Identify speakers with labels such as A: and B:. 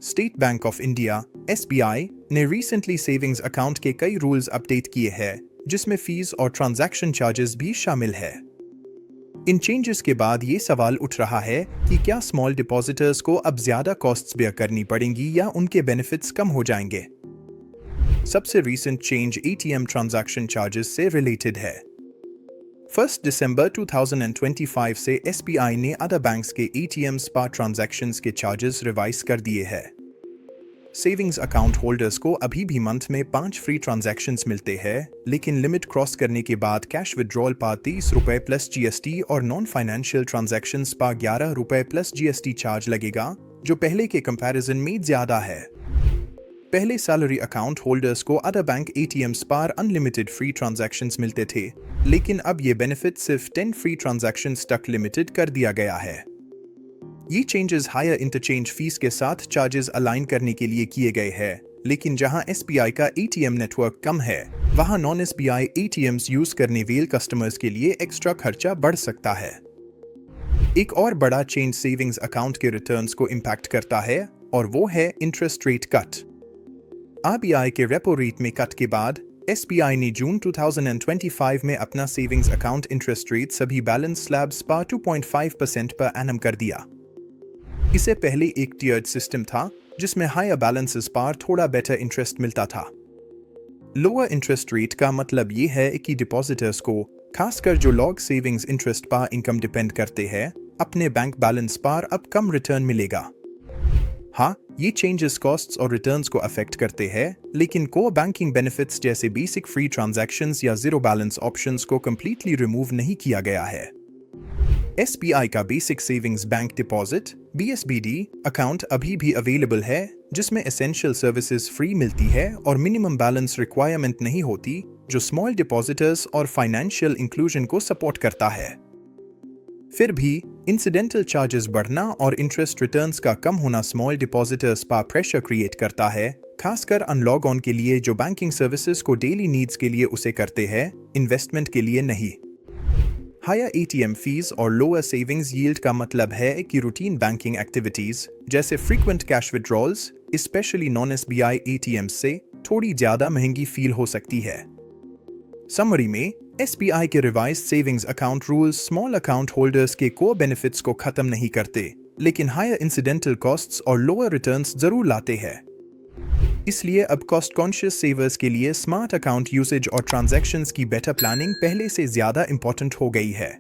A: State bank of India (SBI) ने recently savings account के कई रूल्स अपडेट किए हैं, जिसमें फीस और ट्रांजैक्शन चार्जेस भी शामिल है। इन चेंजेस के बाद ये सवाल उठ रहा है कि क्या स्मॉल डिपॉजिटर्स को अब ज्यादा कॉस्ट्स बेयर करनी पड़ेंगी या उनके बेनिफिट्स कम हो जाएंगे। सबसे recent change ATM transaction charges से रिलेटेड है। 1 दिसंबर 2025 से SBI ने अदर बैंक्स के ATM स्पा ट्रांजैक्शंस के चार्जेस रिवाइज कर दिए हैं। सेविंग्स अकाउंट होल्डर्स को अभी भी मंथ में 5 फ्री ट्रांजैक्शंस मिलते हैं, लेकिन लिमिट क्रॉस करने के बाद कैश विड्रॉल पर 30 रुपये प्लस GST और नॉन फाइनेंशियल ट्रांजैक्शंस पर 11 रुपये प्लस GST चार्ज लगेगा, जो पहले के कंपैरिजन में ज्यादा है। पहले सैलरी अकाउंट होल्डर्स को अदर बैंक ATMs पर अनलिमिटेड फ्री ट्रांजैक्शंस मिलते थे, लेकिन अब ये बेनिफिट सिर्फ 10 फ्री ट्रांजैक्शंस तक लिमिटेड कर दिया गया है। ये चेंजेस हायर इंटरचेंज फीस के साथ चार्जेस अलाइन करने के लिए किए गए हैं, लेकिन जहां SBI का ATM नेटवर्क कम है, वहां नॉन SBI ATMs यूज करने वाले कस्टमर्स के लिए एक्स्ट्रा खर्चा बढ़ सकता है। एक और बड़ा चेंज सेविंग्स अकाउंट के रिटर्न्स को इम्पैक्ट करता है, और वो है इंटरेस्ट रेट कट। RBI के रेपो रेट में कट के बाद SBI ने जून 2025 में अपना सेविंग्स अकाउंट इंटरेस्ट रेट सभी बैलेंस स्लैब्स पर 2.5% पर एनम कर दिया। इससे पहले एक टियर्ड सिस्टम था, जिसमें हायर बैलेंसेस पर थोड़ा बेटर इंटरेस्ट मिलता था। लोअर इंटरेस्ट रेट का मतलब ये है कि डिपॉजिटर्स को, खासकर जो लोग सेविंग्स इंटरेस्ट पर इनकम डिपेंड करते हैं, अपने बैंक बैलेंस पर अब कम रिटर्न मिलेगा। हाँ, ये चेंजेस कॉस्ट्स और रिटर्न्स को अफेक्ट करते हैं, लेकिन कोर बैंकिंग बेनिफिट्स जैसे बेसिक फ्री ट्रांजैक्शंस या जीरो बैलेंस ऑप्शंस को कंप्लीटली रिमूव नहीं किया गया है। SBI का basic savings bank deposit (BSBD) account अभी भी अवेलेबल है, जिसमें एसेंशियल सर्विसेज फ्री मिलती है और मिनिमम बैलेंस रिक्वायरमेंट नहीं होती, जो स्मॉल डिपॉजिटर्स और फाइनेंशियल इंक्लूजन को सपोर्ट करता है। फिर भी इंसिडेंटल चार्जेस बढ़ना और इंटरेस्ट रिटर्न्स का कम होना स्मॉल डिपॉजिटर्स पर प्रेशर क्रिएट करता है, खासकर अनलॉग ऑन के लिए जो बैंकिंग सर्विसेज को डेली नीड्स के लिए उसे करते हैं, इन्वेस्टमेंट के लिए नहीं। हायर ATM फीस और लोअर सेविंग्स यील्ड का मतलब है कि रूटीन बैंकिंग एक्टिविटीज जैसे frequent cash withdrawals, specially non SBI ATMs से थोड़ी ज्यादा महंगी फील हो सकती है। समरी में, SBI के revise savings account rules small account holders के कोर बेनिफिट्स को खत्म नहीं करते, लेकिन हायर इंसिडेंटल कॉस्ट्स और लोअर रिटर्न्स जरूर लाते हैं। इसलिए अब कॉस्ट कॉन्शियस सेवर्स के लिए स्मार्ट अकाउंट यूसेज और ट्रांजैक्शंस की बेटर प्लानिंग पहले से ज्यादा इंपॉर्टेंट हो गई है।